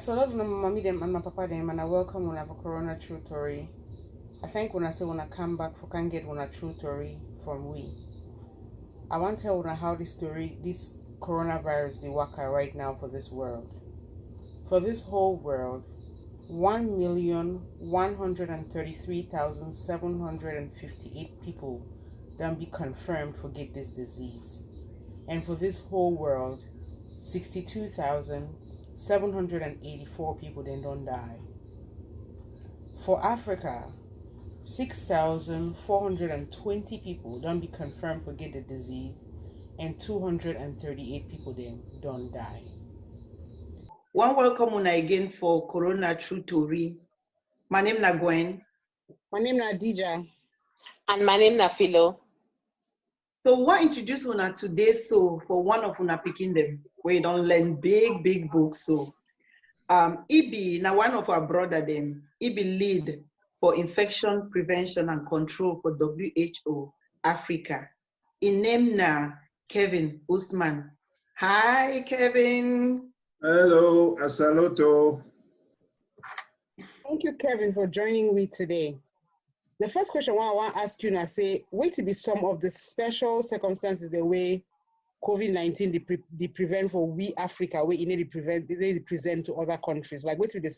so a lot of my mommy them and my papa them, and I welcome when I have a corona true Tori. I think when I say when I come back for can get when I true Tori from we. I want to tell you how this story, this coronavirus, the worker right now for this world. For this whole world, 1,133,758 people don't be confirmed for get this disease. And for this whole world, 62,784 people then don't die. For Africa, 6,420 people don't be confirmed for get the disease, and 238 people then don't die. One welcome una again for Corona True Tori. My name na Gwen. My name na Dija. And my name na Philo. So what introduce una today so for one of una picking them where you don't learn big books. So Ibi na one of our brother them. Ibi lead for infection prevention and control for WHO Africa. In name na Kevin Usman. Hi Kevin. Hello, Asaloto. Thank you, Kevin, for joining me today. The first question I want to ask you now, say, what to be some of the special circumstances the way COVID-19 they prevent for we Africa, where it need to present to other countries? Like what to be the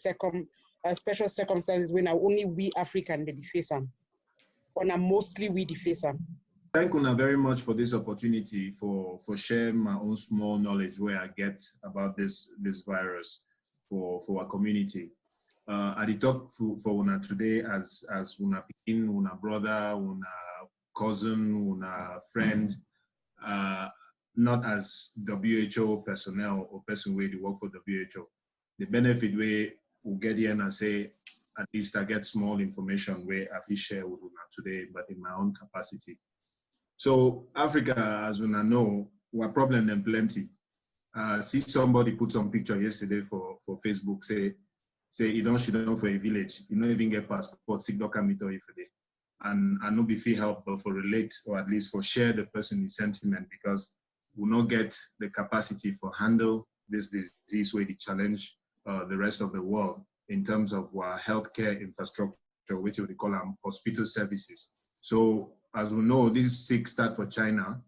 special circumstances when only we African they face them, or now mostly we face them? Thank you very much for this opportunity for sharing my own small knowledge where I get about this virus for our community. I did talk for una today as una pikin, una brother, una cousin, una friend, not as WHO personnel or person where they work for WHO. The benefit where we get here and I say, at least I get small information where I feel share with una today, but in my own capacity. So Africa, as we know, we have problem and plenty. See somebody put some picture yesterday for Facebook, say you don't sit down for a village, you don't even get passport, sick doctor meet or if day. And no be feel help, but for relate or at least for share the person's sentiment because we not get the capacity for handle this disease where they challenge the rest of the world in terms of our healthcare infrastructure, which we call hospital services. So as we know, this sick start for China.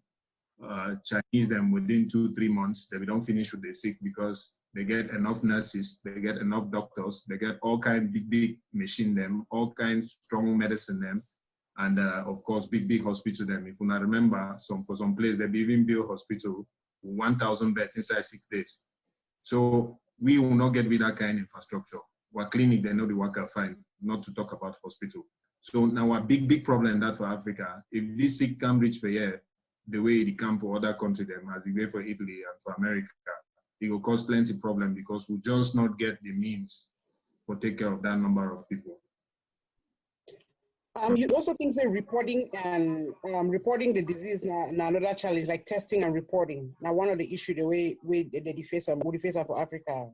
Chinese them within 2-3 months, they don't finish with the sick because they get enough nurses, they get enough doctors, they get all kind big machine them, all kinds strong medicine them, and of course big hospital them. If you not remember, for some place they even build hospital 1,000 beds inside 6 days. So we will not get with that kind of infrastructure. Our clinic they know the worker fine, not to talk about hospital. So now a big problem that for Africa, if this sick can reach for here, the way it come for other countries, them as it way for Italy and for America, it will cause plenty problem because we just not get the means for take care of that number of people. You also think say reporting and reporting the disease now another challenge like testing and reporting. Now one of the issue the way they face for Africa.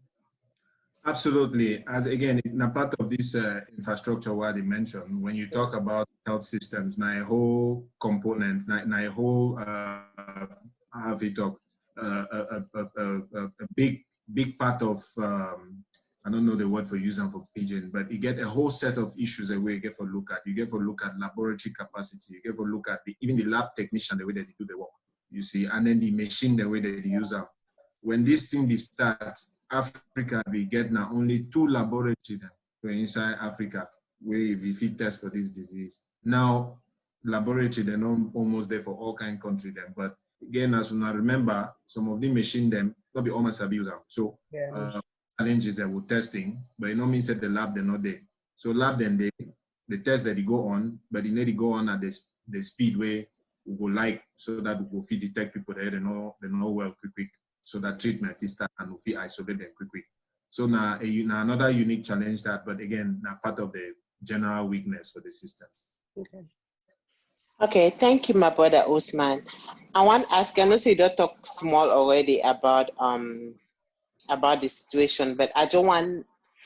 Absolutely. As again, in a part of this infrastructure what they mentioned, when you talk about health systems, now a whole component, now a whole have it talk a big part of I don't know the word for using for pigeon, but you get a whole set of issues that you get for look at. You get for look at laboratory capacity. You get for look at even the lab technician the way that they do the work. You see, and then the machine the way that they use them. When this thing starts, Africa we get now only 2 laboratories for inside Africa where we fit test for this disease. Now laboratory they're not almost there for all kind of countries then, but again as you now remember some of the machine them not be almost abuse them. So challenges that we're testing, but it no means that the lab they're not there. So lab then the test that they go on, but they need to go on at the speed where we go like so that we will fit detect people there they know well quick. So that treatment is start and we isolate them quickly. So now another unique challenge that, but again, now part of the general weakness for the system. Okay, thank you, my brother Usman. I want to ask, I know you don't talk small already about the situation, but I don't want to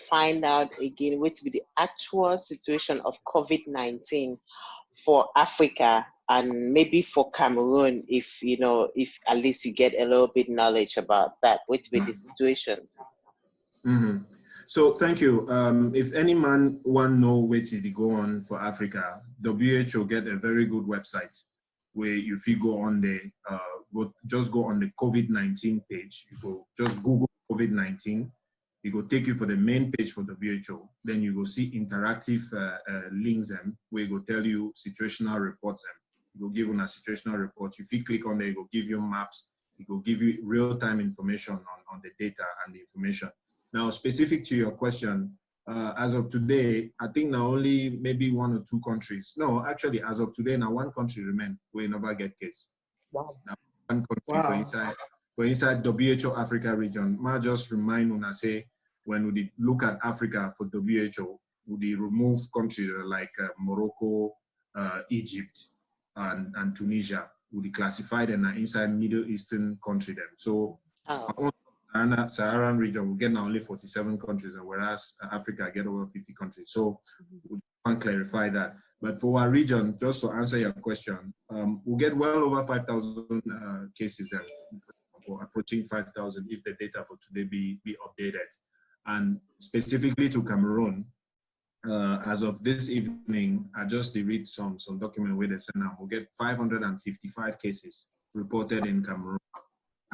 find out again what will be the actual situation of COVID-19 for Africa and maybe for Cameroon, if at least you get a little bit knowledge about that, what will be the situation? So thank you. If any man want know where to go on for Africa, WHO get a very good website where if you go on the just go on the COVID-19 page. You go just Google COVID-19. It will take you for the main page for WHO. Then you will see interactive links where it will tell you situational reports. It will give you a situational report. If you click on there, it will give you maps. It will give you real-time information on the data and the information. Now, specific to your question, as of today, I think now only maybe 1 or 2 countries. No, actually, as of today, now 1 country remain where never get case. Wow. Now, 1 country Wow. for inside WHO Africa region. Ma just remind una say when we look at Africa for WHO, we remove countries like Morocco, Egypt, and Tunisia. We classify them inside Middle Eastern country them. So. Oh. Saharan region, we get now only 47 countries, and whereas Africa get over 50 countries. So we want to clarify that. But for our region, just to answer your question, we'll get well over 5,000 cases, or approaching 5,000 if the data for today be updated. And specifically to Cameroon, as of this evening, I just read some document where they send out. We'll get 555 cases reported in Cameroon.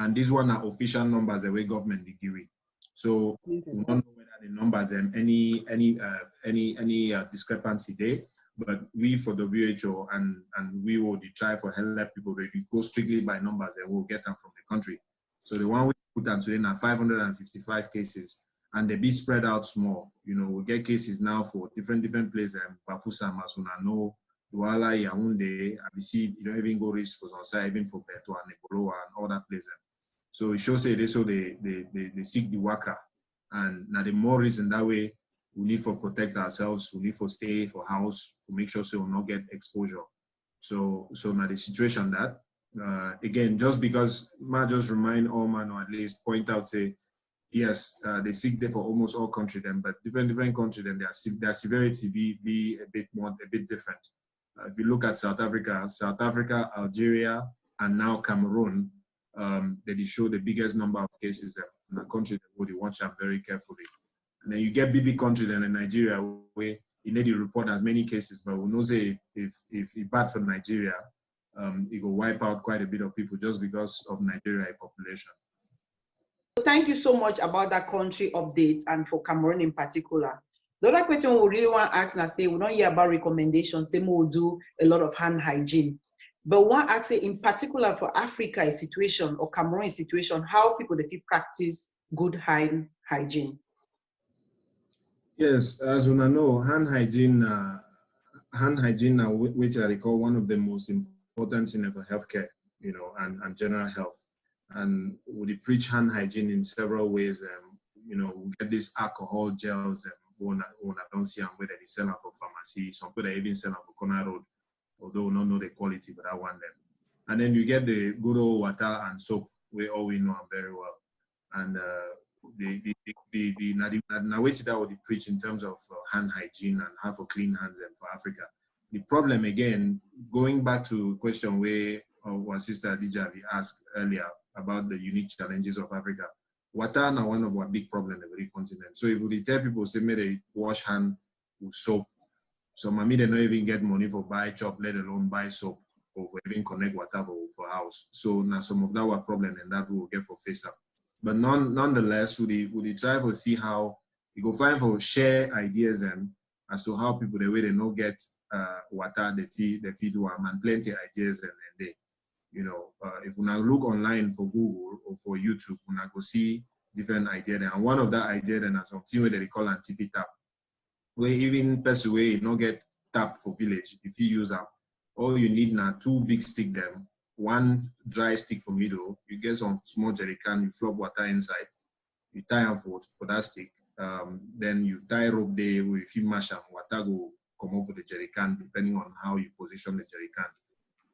And these one are official numbers the way government they give it. So we don't know whether the numbers any discrepancy there. But we for the WHO and we will try for help people to go strictly by numbers and we'll get them from the country. So the one we put on today now 555 cases, and they be spread out small. You know, we get cases now for different places. Bafusa, Masunano, Douala, Yaoundé, Abisi, you don't even go reach for Zonsa, even for Beto and Neboloa and other places. So it shows they seek the worker. And now the more reason that way, we need for protect ourselves, we need for stay for house, to make sure so we'll not get exposure. So now the situation that, again, just because ma just remind all man, or at least point out, say, yes, they seek there for almost all countries, then, but different countries, then their severity be a bit different. If you look at South Africa, Algeria, and now Cameroon, they show the biggest number of cases in the country where they watch them very carefully. And then you get BB country then in Nigeria where you need to report as many cases, but we know say if it's bad for Nigeria, it will wipe out quite a bit of people just because of Nigeria population. Thank you so much about that country update and for Cameroon in particular. The other question we really want to ask now, say we don't hear about recommendations, say we'll do a lot of hand hygiene. But one ask say in particular for Africa a situation or Cameroon a situation, how people they feel practice good hand hygiene. Yes, as we know, hand hygiene now, which I recall one of the most important things for healthcare, you know, and general health. And we preach hand hygiene in several ways. You know, we get these alcohol gels and I don't see them where they sell them for pharmacy. Some people even sell them for corner road, although we don't know the quality, but I want them. And then you get the good old water and soap, we all we know them very well. And now which that would preach in terms of hand hygiene and how to clean hands for Africa. The problem again, going back to a question where our sister Dijavi asked earlier about the unique challenges of Africa. Water is one of our big problems in every continent. So if we tell people say they wash hand with soap, so maybe they don't even get money for buy chop, let alone buy soap or for even connect water for house. So now some of that were problem and that we'll get for face up. But nonetheless, we try to see how we go find for share ideas and as to how people the way they don't get water, they feed them and plenty of ideas and they. You know, if we now look online for Google or for YouTube, we now go see different ideas. And one of that ideas then is something where they call an tippy tap, where even person where you don't get tap for village, if you use them, all you need now 2 big stick them, 1 dry stick for middle, you get some small jerry can, you flop water inside, you tie them for that stick, then you tie rope there, if you mash them, water go come off the jerry can depending on how you position the jerry can.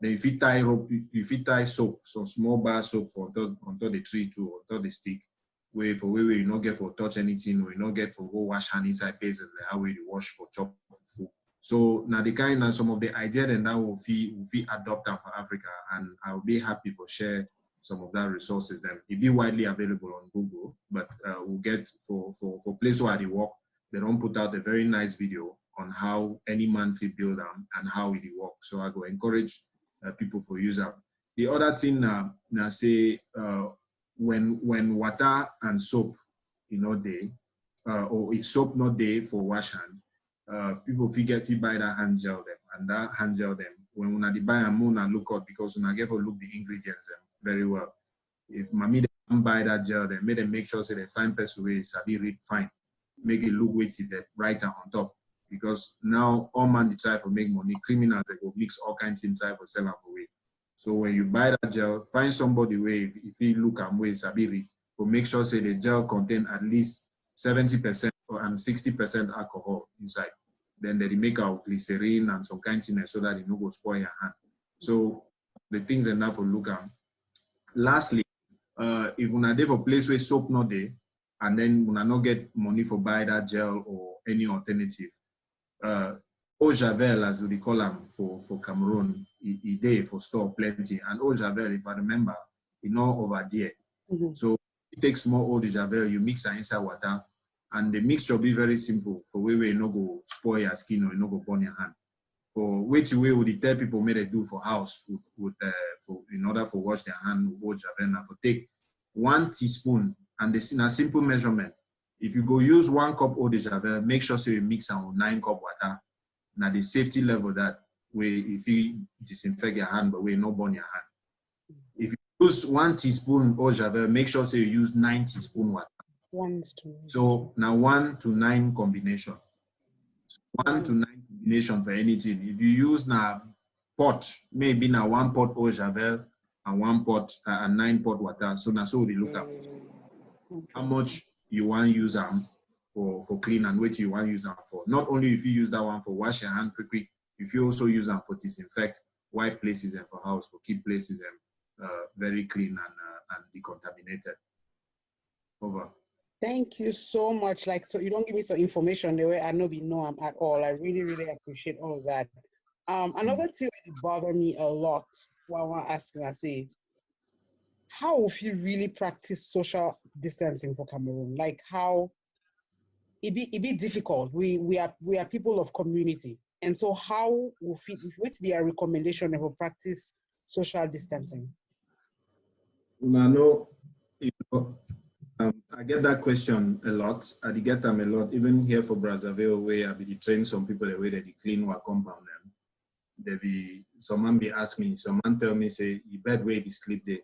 Then if you tie rope, if you tie soap, some small bar soap for on top the tree too, on top the stick, where you not get for touch anything, or you not get for go wash hand inside place and how we wash for chop food. So now the kind of some of the idea then that will feel adopt them for Africa, and I'll be happy for share some of that resources. Then it be widely available on Google, but we'll get for place where they work, they don't put out a very nice video on how any man fit build them and how it work. So I go encourage people for use them. The other thing now say when water and soap, they or if soap not there for wash hand, people forget to buy that hand gel them, and that hand gel them when una buy a moon and look out because una get to look the ingredients very well. If mommy they buy that gel, then make sure say they find person way sabi read fine, make it look weighty that right on top. Because now all man they try for make money, criminals they go mix all kinds of things try for sell away. So when you buy that gel, find somebody way if you look at way sabi read, but make sure say the gel contain at least 70% or 60% alcohol inside. Then they make out glycerin and some kind of things so that it no go spoil your hand. So the things enough for look at. Lastly, if una dey for place where soap not there, and then una not get money for buy that gel or any alternative, eau javel as we call them for Cameroon, it dey for store plenty. And eau javel, if I remember, it not over there. So it takes more eau de javel, you mix it inside water, and the mixture be very simple for way you no go spoil your skin or you no go burn your hand. For which way would it tell people may they do for house for in order for wash their hand with eau javel, for take 1 teaspoon, and this in a simple measurement. If you go use 1 cup eau de javel, make sure so you mix it with 9 cup water. Now the safety level that way if you disinfect your hand but we no burn your hand. If you use 1 teaspoon eau de javel, make sure so you use 9 teaspoon water. So now 1 to 9 combination. So 1 to 9 combination for anything. If you use now pot, maybe now 1 pot eau de javel and 1 pot and 9 pot water. So now so they look at how much you want to use them for clean and what you want to use them for. Not only if you use that one for wash your hand quick, if you also use them for disinfect, wipe places and for house, for keep places very clean and decontaminated. Over. Thank you so much. So you don't give me some information the way I know at all. I really, really appreciate all of that. Another thing that bothered me a lot while I'm asking, I say, how will you really practice social distancing for Cameroon? Like how it be difficult. We are people of community. And so how will it be a recommendation for practice social distancing? No, I get that question a lot. I get them a lot, even here for Brazzaville, where I be train some people the way that they clean our compound. Someone be ask me, someone tell me, say, the bed where they sleep there,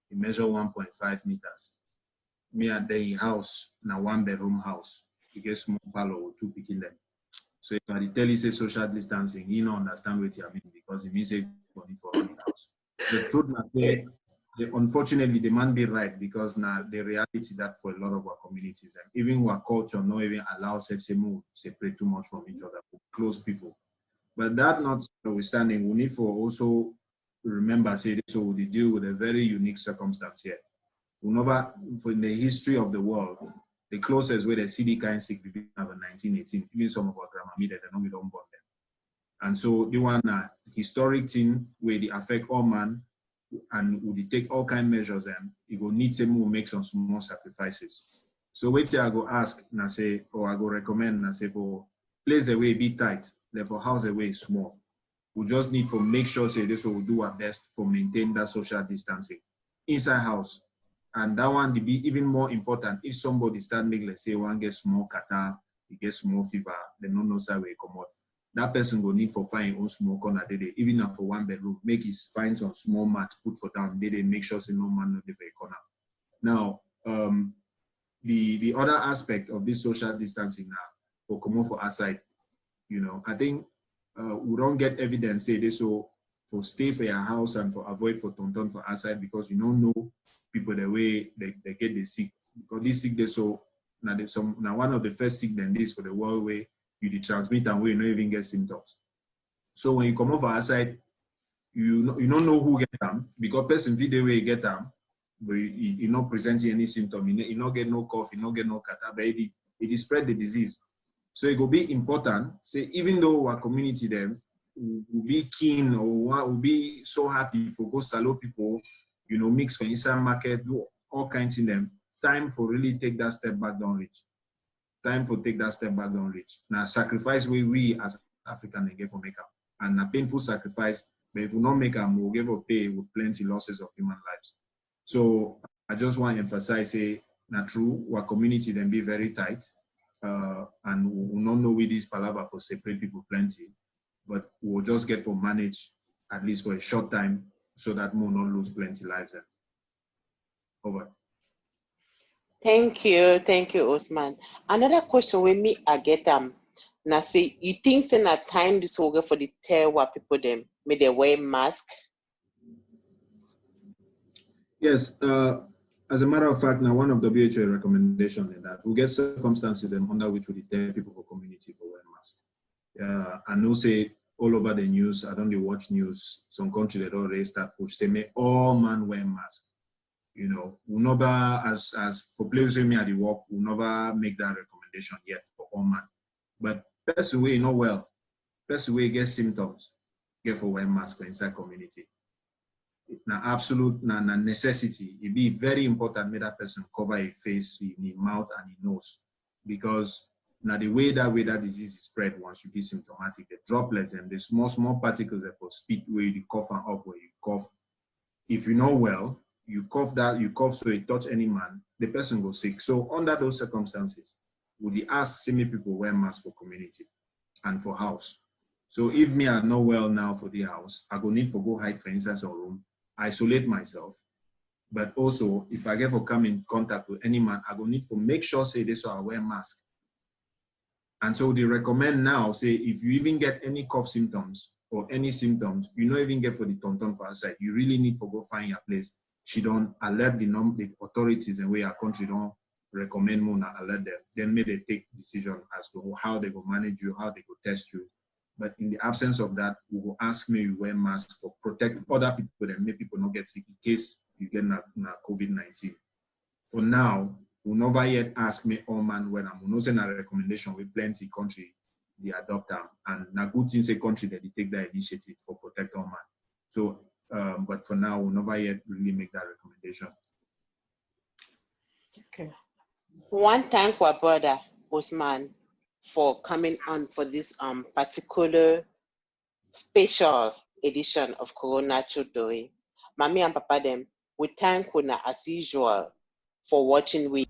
you measure 1.5 meters. Me at the house, now 1 bedroom house, you get small parlor or 2 picking them. So if I tell you say social distancing, you don't understand what you mean because it means say money for the house. The truth is unfortunately, they might be right because now the reality that for a lot of our communities and even our culture not even allows us to separate too much from each other, close people. But that notwithstanding, we need for also remember say this, so we deal with a very unique circumstance here. We never, for in the history of the world, the closest way the CD kind sick began in 1918, even some of our grandma they know we don't born them. And so they want a historic thing where they affect all man. And would take all kind of measures and it will need to make some small sacrifices. So wait till I go ask and say, or I go recommend and say for place away be tight, therefore house away small. We just need to make sure say this will do our best for maintain that social distancing inside house. And that one to be even more important if somebody start make let's say one get small catarrh, he get small fever, then no side way come out. That person will need for find own small corner even if for 1 bedroom, make his find some small mat, put for down, they make sure say no man no live a corner. Now, the other aspect of this social distancing now, for come on for outside, I think we don't get evidence say this so for stay for your house and for avoid for tonton for outside because you don't know people the way they get the sick. Because this sick they so now one of the first sick than this for the world way you transmit and we don't even get symptoms. So when you come over outside, you don't know who get them because person video way get them, but you not presenting any symptom. You not get no cough, you not get no catarrh, but it spread the disease. So it will be important. Say even though our community then will be keen or will be so happy for go salute people, you know, mix for inside market, do all kinds in them. Time for really take that step back, don't reach. Time for take that step back, don't reach. Now, sacrifice we as African get for make up. And a painful sacrifice, but if we don't make them, we'll give a pay with plenty losses of human lives. So I just want to emphasize, say, not true, our community then be very tight. And we'll not know with this palaver for separate people plenty, but we'll just get for manage at least for a short time so that we'll not lose plenty lives. Then. Over. Thank you, Osman. Another question with me, I get now say you think say na time this will go for the terror people them may they wear mask? Yes, as a matter of fact, now one of WHO recommendation is that we get circumstances under which we tell people for community for wearing mask. I know say all over the news, I don't watch news, some country that already start push say may all man wear mask. You know, we never as for players with me at the work, we never make that recommendation yet for all man. But person way not well, person way get symptoms, get for wear mask for inside community. Now absolute na necessity. It be very important make that person cover his face, his mouth, and his nose, because now the way that disease is spread once you be symptomatic, the droplets and the small particles that will speed where you cough and up where you cough. If you know well, you cough so it touch any man, the person goes sick. So under those circumstances, would you ask semi people wear masks for community and for house? So if me are not well now for the house, I go need for go hide for inside a room, isolate myself. But also, if I get for come in contact with any man, I go need for make sure say this so I wear mask. And so they recommend now, say if you even get any cough symptoms or any symptoms, you don't even get for the tonton for outside. You really need to go find your place. She don't alert the authorities and where our country don't recommend more and alert them. Then may they take decision as to how they go manage you, how they go test you. But in the absence of that, we will ask me you wear masks for protect other people and make people not get sick in case you get COVID-19. For now, we never yet ask me all man when I'm not saying a recommendation with plenty country they adopt them and na good thing say country that they take that initiative for protect all man. So but for now we'll never yet really make that recommendation. Okay. One thank our brother Osman for coming on for this particular special edition of Corona Tori. Mommy and Papa them, we thank Una as usual for watching with